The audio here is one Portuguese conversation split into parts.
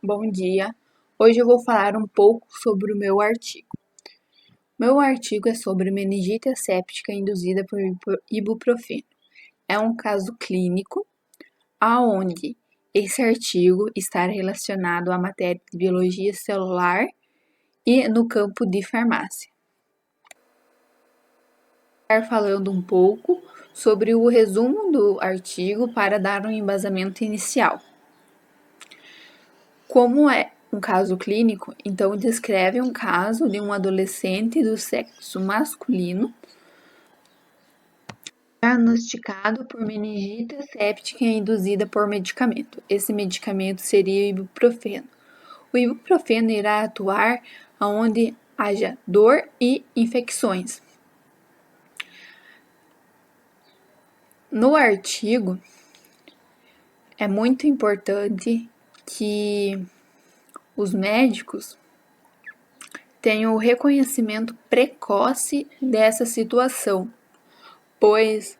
Bom dia! Hoje eu vou falar um pouco sobre o meu artigo. Meu artigo é sobre meningite asséptica induzida por ibuprofeno. É um caso clínico aonde esse artigo está relacionado à matéria de biologia celular e no campo de farmácia. Vou estar falando um pouco sobre o resumo do artigo para dar um embasamento inicial. Como é um caso clínico, então descreve um caso de um adolescente do sexo masculino diagnosticado por meningite asséptica induzida por medicamento. Esse medicamento seria o ibuprofeno. O ibuprofeno irá atuar onde haja dor e infecções. No artigo, é muito importante que os médicos tenham o reconhecimento precoce dessa situação, pois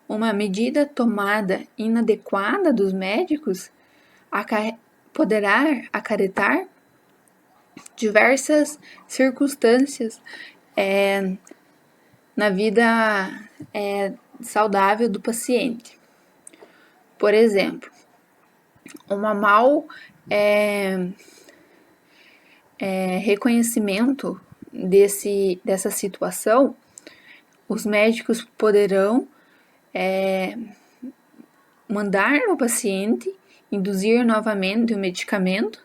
uma medida tomada inadequada dos médicos poderá acarretar diversas circunstâncias na vida saudável do paciente. Por exemplo, uma mau reconhecimento dessa situação, os médicos poderão mandar o paciente induzir novamente o medicamento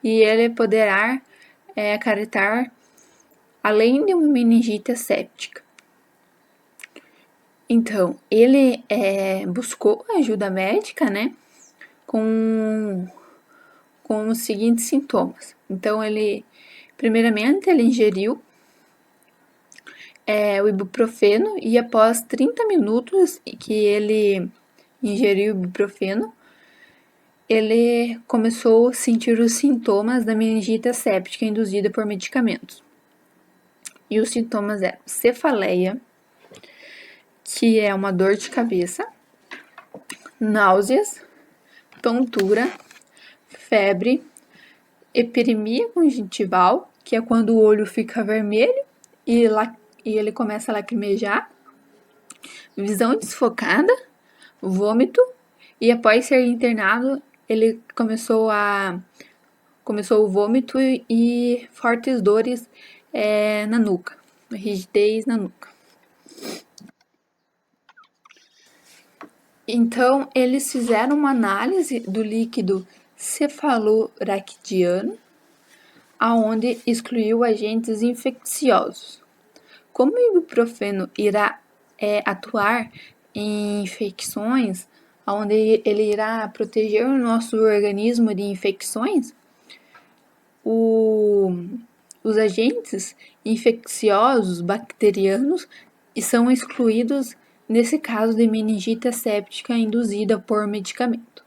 e ele poderá acarretar além de uma meningite asséptica. Então, ele buscou ajuda médica, né, com os seguintes sintomas. Então, primeiramente, ele ingeriu o ibuprofeno e após 30 minutos que ele ingeriu o ibuprofeno, ele começou a sentir os sintomas da meningite asséptica induzida por medicamentos. E os sintomas eram cefaleia, que é uma dor de cabeça, náuseas, tontura, febre, epirimia conjuntival, que é quando o olho fica vermelho e ele começa a lacrimejar, visão desfocada, vômito, e após ser internado, ele começou o vômito e fortes dores na nuca, rigidez na nuca. Então, eles fizeram uma análise do líquido cefalorraquidiano, aonde excluiu agentes infecciosos. Como o ibuprofeno irá atuar em infecções, onde ele irá proteger o nosso organismo de infecções, os agentes infecciosos bacterianos são excluídos nesse caso de meningite asséptica induzida por medicamento.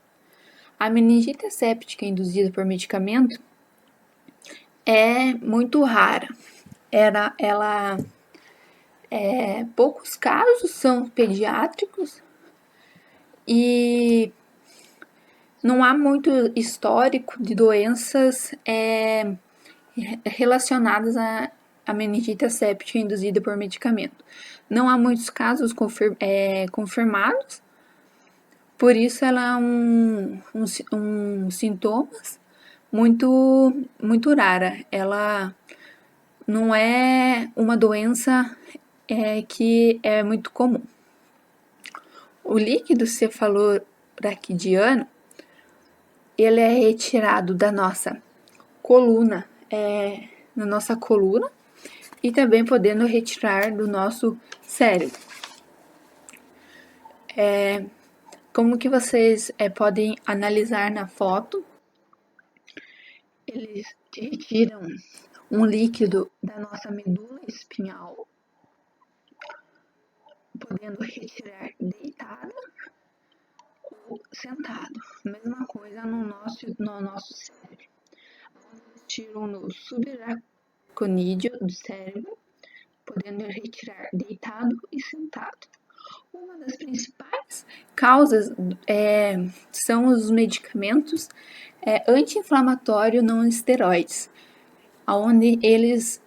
A meningite asséptica induzida por medicamento é muito rara. Poucos casos são pediátricos e não há muito histórico de doenças relacionadas à meningite asséptica induzida por medicamento. Não há muitos casos confirmados, por isso ela é um sintomas muito rara. Ela não é uma doença que é muito comum. O líquido cefalorraquidiano, ele é retirado da nossa coluna, e também podendo retirar do nosso cérebro. Como que vocês podem analisar na foto, eles retiram um líquido da nossa medula espinhal, podendo retirar deitado ou sentado. Mesma coisa no nosso cérebro. Eles tiram no subaracnoídeo do cérebro, podendo retirar deitado e sentado. Uma das principais causas são os medicamentos anti-inflamatórios não esteroides, onde eles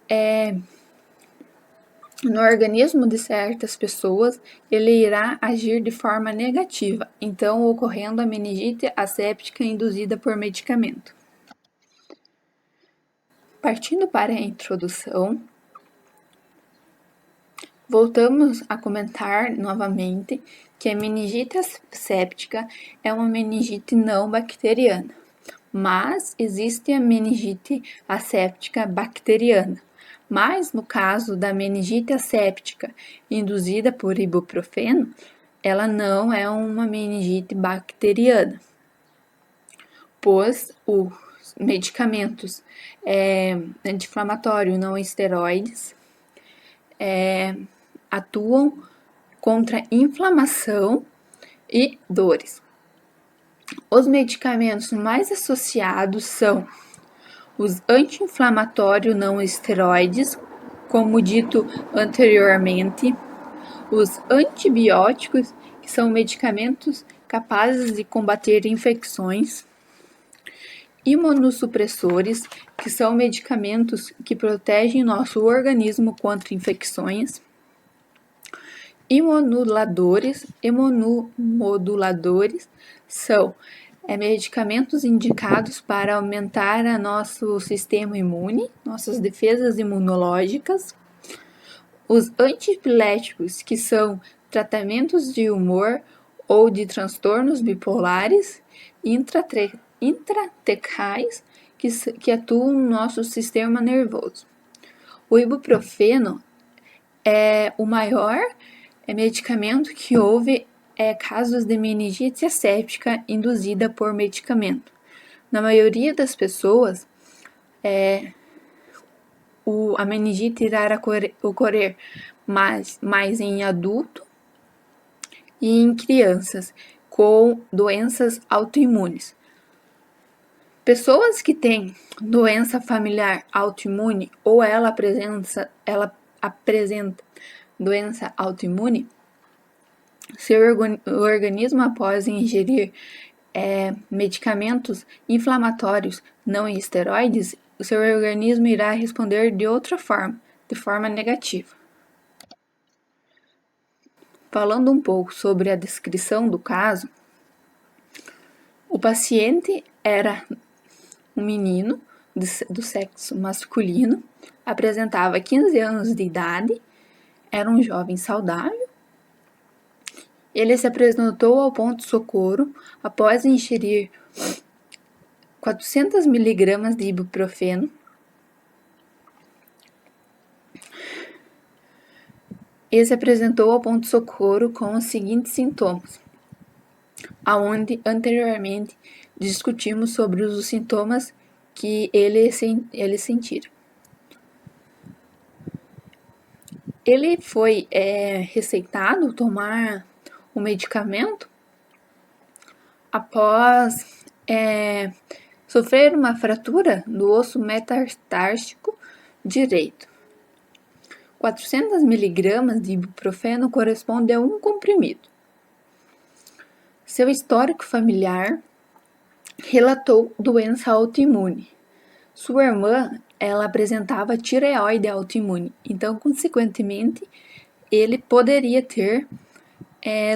no organismo de certas pessoas, ele irá agir de forma negativa, então ocorrendo a meningite asséptica induzida por medicamento. Partindo para a introdução, voltamos a comentar novamente que a meningite asséptica é uma meningite não bacteriana, mas existe a meningite asséptica bacteriana. Mas no caso da meningite asséptica induzida por ibuprofeno, ela não é uma meningite bacteriana, pois os medicamentos anti-inflamatórios não esteroides atuam contra inflamação e dores. Os medicamentos mais associados são os anti-inflamatórios não esteroides, como dito anteriormente, os antibióticos, que são medicamentos capazes de combater infecções, imunossupressores, que são medicamentos que protegem nosso organismo contra infecções, imunomoduladores são medicamentos indicados para aumentar nosso sistema imune, nossas defesas imunológicas, os antiepiléticos, que são tratamentos de humor ou de transtornos bipolares, intratecais, que atuam no nosso sistema nervoso. O ibuprofeno é o maior medicamento que houve casos de meningite asséptica induzida por medicamento. Na maioria das pessoas, a meningite irá ocorrer mais em adulto e em crianças com doenças autoimunes. Pessoas que têm doença familiar autoimune ou ela apresenta doença autoimune, seu organismo, após ingerir medicamentos inflamatórios não esteroides, o seu organismo irá responder de outra forma, de forma negativa. Falando um pouco sobre a descrição do caso, o paciente era um menino do sexo masculino, apresentava 15 anos de idade, era um jovem saudável. Ele se apresentou ao ponto-socorro após ingerir 400 mg de ibuprofeno. Ele se apresentou ao ponto-socorro com os seguintes sintomas, aonde anteriormente discutimos sobre os sintomas que ele sentira. Ele foi receitado tomar o medicamento após sofrer uma fratura do osso metatársico direito. 400 mg de ibuprofeno corresponde a um comprimido. Seu histórico familiar relatou doença autoimune. Sua irmã, ela apresentava tireoide autoimune, então, consequentemente, ele poderia ter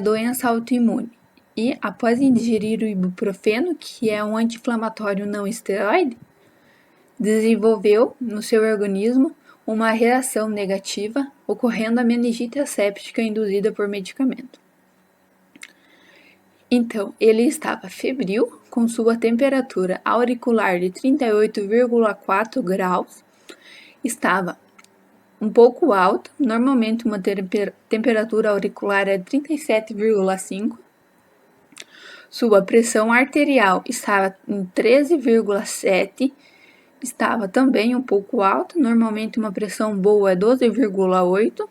doença autoimune. E, após ingerir o ibuprofeno, que é um anti-inflamatório não esteroide, desenvolveu no seu organismo uma reação negativa, ocorrendo a meningite asséptica induzida por medicamento. Então, ele estava febril, com sua temperatura auricular de 38,4 graus, estava um pouco alta, normalmente uma temperatura auricular é 37,5. Sua pressão arterial estava em 13,7, estava também um pouco alta, normalmente uma pressão boa é 12,8.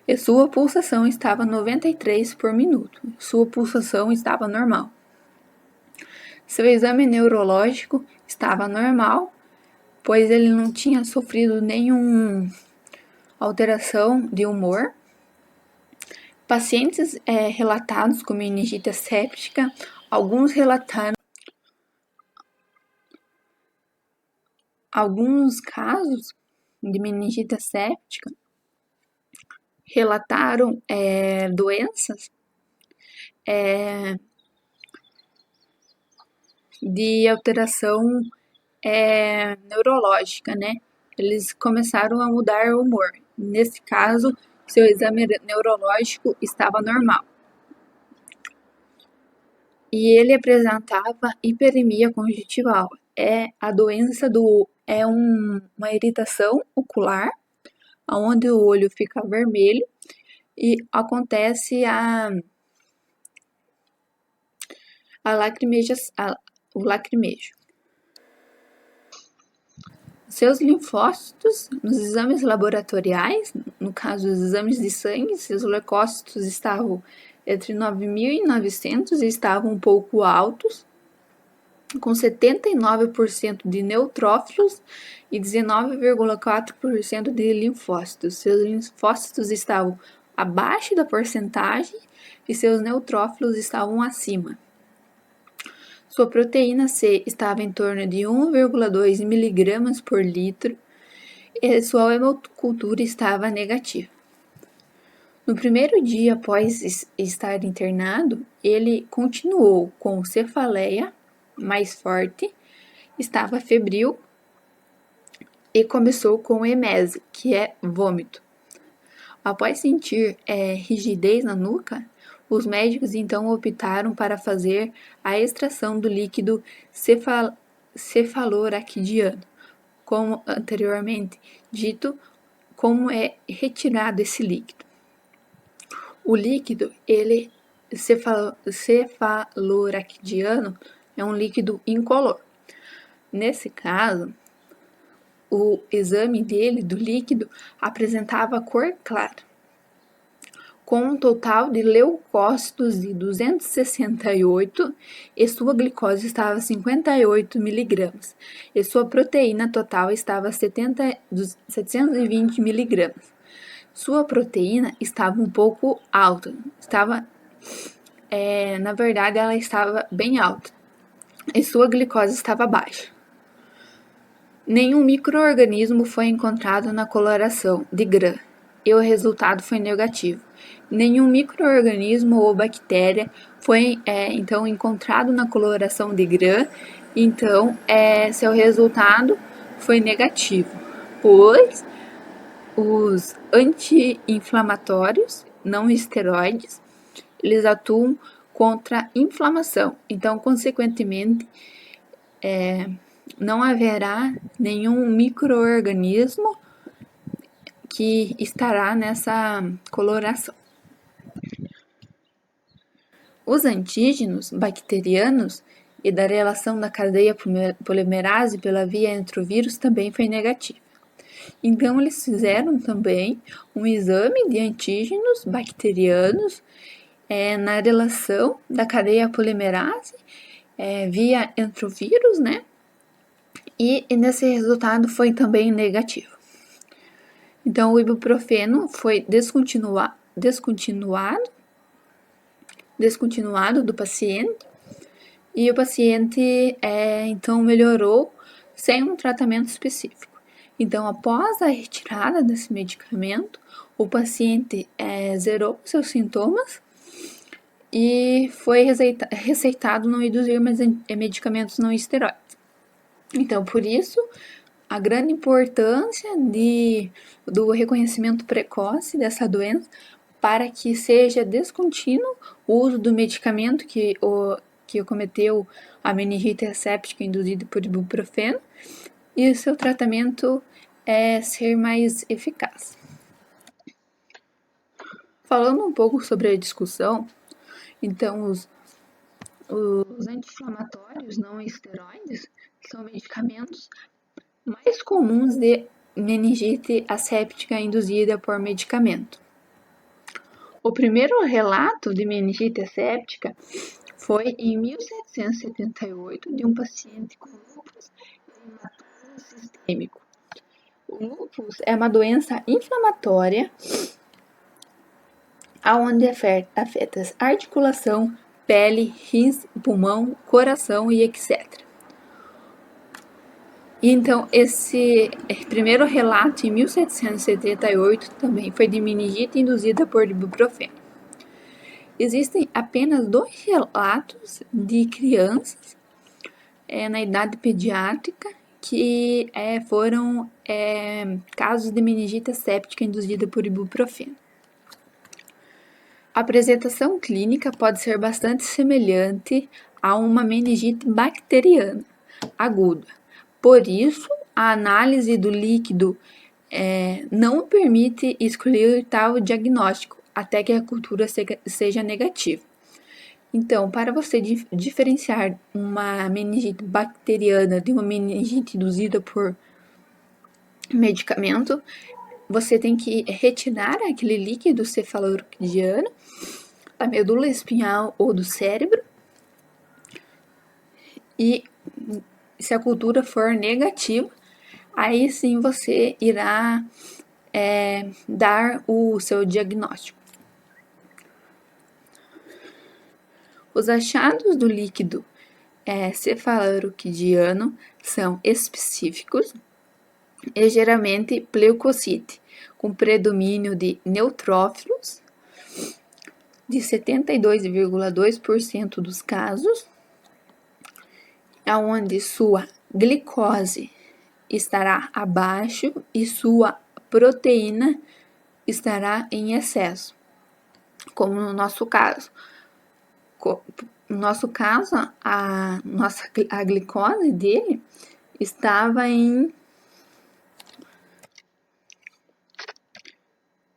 E sua pulsação estava 93 por minuto. Sua pulsação estava normal. Seu exame neurológico estava normal, pois ele não tinha sofrido nenhuma alteração de humor. Pacientes relatados com meningite asséptica, alguns casos de meningite asséptica relataram doenças de alteração neurológica, né? Eles começaram a mudar o humor. Nesse caso, seu exame neurológico estava normal. E ele apresentava hiperemia conjuntival. A doença uma irritação ocular, onde o olho fica vermelho e acontece o lacrimejo. Seus linfócitos, nos exames laboratoriais, no caso os exames de sangue, seus leucócitos estavam entre 9.900 e estavam um pouco altos, com 79% de neutrófilos e 19,4% de linfócitos. Seus linfócitos estavam abaixo da porcentagem e seus neutrófilos estavam acima. Sua proteína C estava em torno de 1,2 mg por litro e sua hemocultura estava negativa. No primeiro dia após estar internado, ele continuou com cefaleia mais forte, estava febril e começou com emese, que é vômito. Após sentir rigidez na nuca, os médicos então optaram para fazer a extração do líquido cefaloraquidiano, como anteriormente dito, como é retirado esse líquido. O líquido, cefaloraquidiano, é um líquido incolor. Nesse caso, o exame do líquido, apresentava cor clara, com um total de leucócitos de 268 e sua glicose estava 58 mg. E sua proteína total estava 720 mg. Sua proteína estava um pouco alta, na verdade ela estava bem alta, e sua glicose estava baixa. Nenhum micro-organismo foi encontrado na coloração de Gram e o resultado foi negativo. Nenhum micro-organismo ou bactéria foi então encontrado na coloração de Gram, então seu resultado foi negativo, pois os anti-inflamatórios não esteroides, eles atuam contra a inflamação, então consequentemente não haverá nenhum micro-organismo que estará nessa coloração. Os antígenos bacterianos e da relação da cadeia polimerase pela via entre o vírus também foi negativo. Então, eles fizeram também um exame de antígenos bacterianos na relação da cadeia polimerase via entre o vírus, né? E nesse resultado foi também negativo. Então, o ibuprofeno foi descontinuado do paciente e o paciente então melhorou sem um tratamento específico. Então, após a retirada desse medicamento, o paciente zerou seus sintomas e foi receitado não induzir mais medicamentos não esteroides. Então, por isso, a grande importância do reconhecimento precoce dessa doença para que seja descontínuo o uso do medicamento que cometeu a meningite asséptica induzida por ibuprofeno e o seu tratamento ser mais eficaz. Falando um pouco sobre a discussão, então os anti-inflamatórios não esteroides são medicamentos mais comuns de meningite asséptica induzida por medicamento. O primeiro relato de meningite asséptica foi em 1778 de um paciente com lúpus eritematoso sistêmico. O lúpus é uma doença inflamatória aonde afeta articulação, pele, rins, pulmão, coração e etc. Então, esse primeiro relato, em 1778, também foi de meningite induzida por ibuprofeno. Existem apenas 2 relatos de crianças na idade pediátrica que foram casos de meningite séptica induzida por ibuprofeno. A apresentação clínica pode ser bastante semelhante a uma meningite bacteriana aguda. Por isso, a análise do líquido não permite excluir tal diagnóstico até que a cultura seja negativa. Então, para você diferenciar uma meningite bacteriana de uma meningite induzida por medicamento, você tem que retirar aquele líquido cefalorraquidiano da medula espinhal ou do cérebro, e se a cultura for negativa, aí sim você irá dar o seu diagnóstico. Os achados do líquido cefalorraquidiano são específicos e geralmente pleucocite, com predomínio de neutrófilos, de 72,2% dos casos, onde sua glicose estará abaixo e sua proteína estará em excesso, como no nosso caso. No nosso caso, a glicose dele estava em...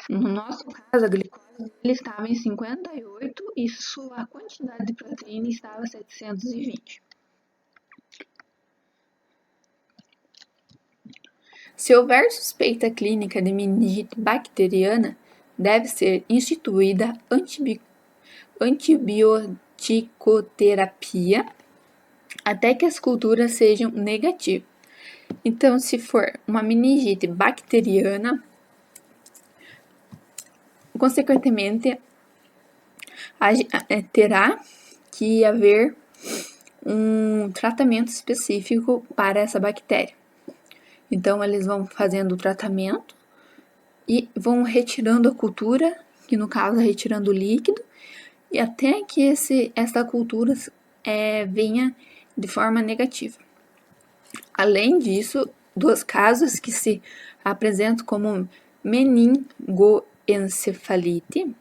No nosso caso, a glicose dele estava em 58 e sua quantidade de proteína estava 720. Se houver suspeita clínica de meningite bacteriana, deve ser instituída antibioticoterapia até que as culturas sejam negativas. Então, se for uma meningite bacteriana, consequentemente, terá que haver um tratamento específico para essa bactéria. Então, eles vão fazendo o tratamento e vão retirando a cultura, que no caso é retirando o líquido, e até que essa cultura venha de forma negativa. Além disso, dos casos que se apresentam como meningoencefalite,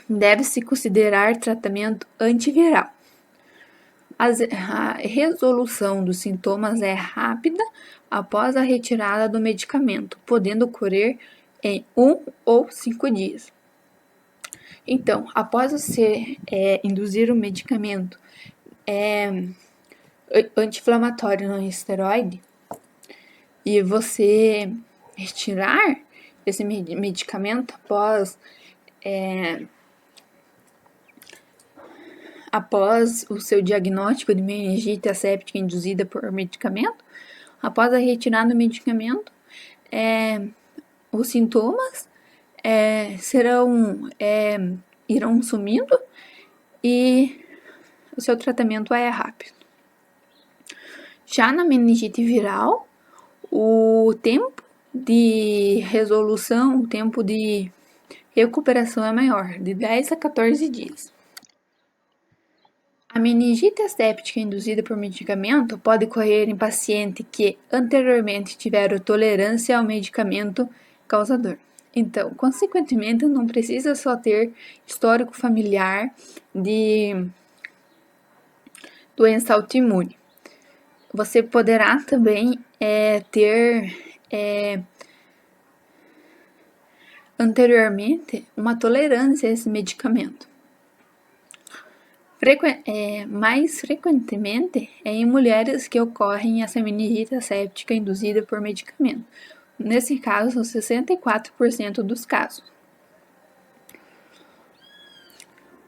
deve-se considerar tratamento antiviral. A resolução dos sintomas é rápida após a retirada do medicamento, podendo ocorrer em 1 ou 5 dias. Então, após você induzir o medicamento anti-inflamatório não esteroide e você retirar esse medicamento após o seu diagnóstico de meningite asséptica induzida por medicamento, após a retirada do medicamento, os sintomas irão sumindo e o seu tratamento é rápido. Já na meningite viral, o tempo de resolução, o tempo de recuperação é maior, de 10 a 14 dias. A meningite asséptica induzida por medicamento pode ocorrer em paciente que anteriormente tiveram tolerância ao medicamento causador. Então, consequentemente, não precisa só ter histórico familiar de doença autoimune. Você poderá também ter anteriormente uma tolerância a esse medicamento. Mais frequentemente em mulheres que ocorrem essa meningite asséptica induzida por medicamento. Nesse caso, 64% dos casos.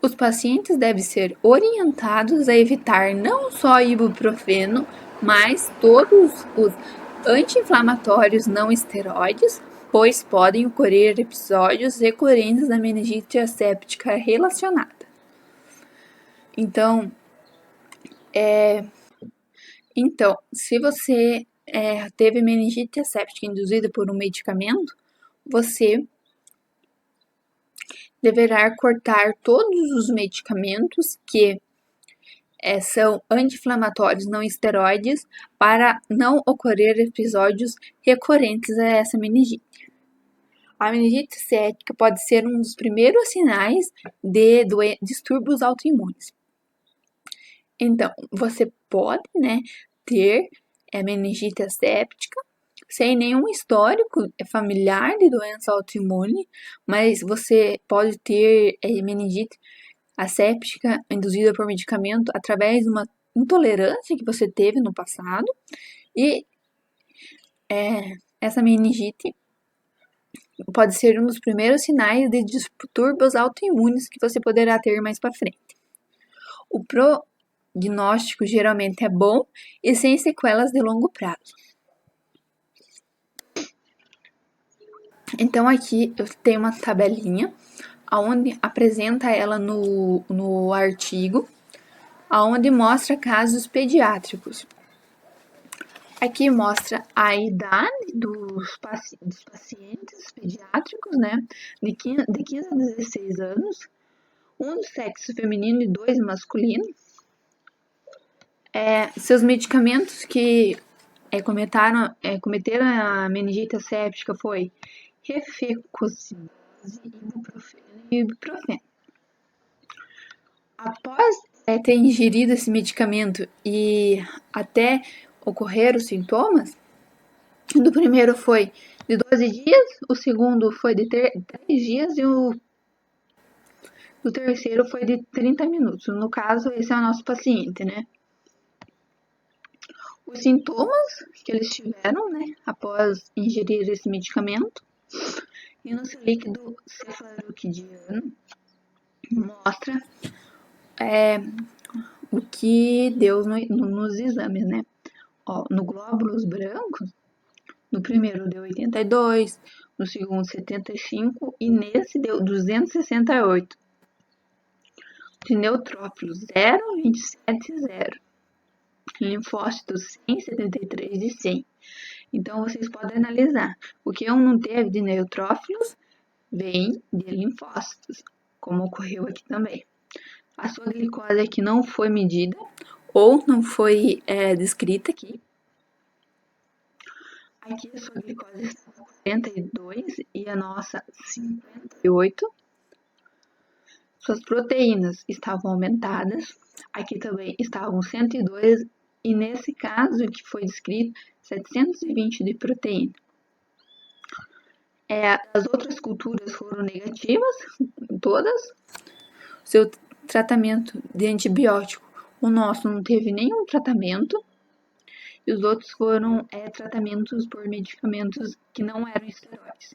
Os pacientes devem ser orientados a evitar não só ibuprofeno, mas todos os anti-inflamatórios não esteroides, pois podem ocorrer episódios recorrentes da meningite asséptica relacionada. Então, se você teve meningite asséptica induzida por um medicamento, você deverá cortar todos os medicamentos que são anti-inflamatórios não esteroides para não ocorrer episódios recorrentes a essa meningite. A meningite asséptica pode ser um dos primeiros sinais de distúrbios autoimunes. Então, você pode, ter meningite asséptica sem nenhum histórico familiar de doença autoimune, mas você pode ter meningite asséptica induzida por medicamento através de uma intolerância que você teve no passado, e essa meningite pode ser um dos primeiros sinais de distúrbios autoimunes que você poderá ter mais para frente. O prognóstico geralmente é bom e sem sequelas de longo prazo. Então aqui eu tenho uma tabelinha onde apresenta ela no artigo, onde mostra casos pediátricos. Aqui mostra a idade dos pacientes pediátricos, de 15 a 16 anos, um do sexo feminino e 2 masculino. Seus medicamentos que cometeram a meningite asséptica foi refecocidase, e ibuprofeno. Após ter ingerido esse medicamento e até ocorrer os sintomas, do primeiro foi de 12 dias, o segundo foi de 3 dias e o terceiro foi de 30 minutos. No caso, esse é o nosso paciente, Os sintomas que eles tiveram, após ingerir esse medicamento, e no seu líquido cefalorraquidiano mostra o que deu nos exames, no glóbulos brancos, no primeiro deu 82, no segundo 75 e nesse deu 268. De neutrófilos 0, 27 e 0. Linfócitos 100, 73 e 100. Então, vocês podem analisar. O que não teve de neutrófilos vem de linfócitos, como ocorreu aqui também. A sua glicose aqui não foi medida ou não foi descrita aqui. Aqui a sua glicose está 42 e a nossa 58. Suas proteínas estavam aumentadas. Aqui também estavam 102 e nesse caso que foi descrito 720 de proteína. As outras culturas foram negativas, todas. Seu tratamento de antibiótico, o nosso não teve nenhum tratamento. E os outros foram tratamentos por medicamentos que não eram esteroides.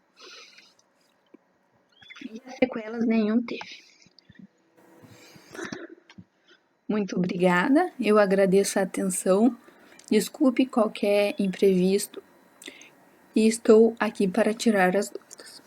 E as sequelas nenhum teve. Muito obrigada, eu agradeço a atenção, desculpe qualquer imprevisto e estou aqui para tirar as dúvidas.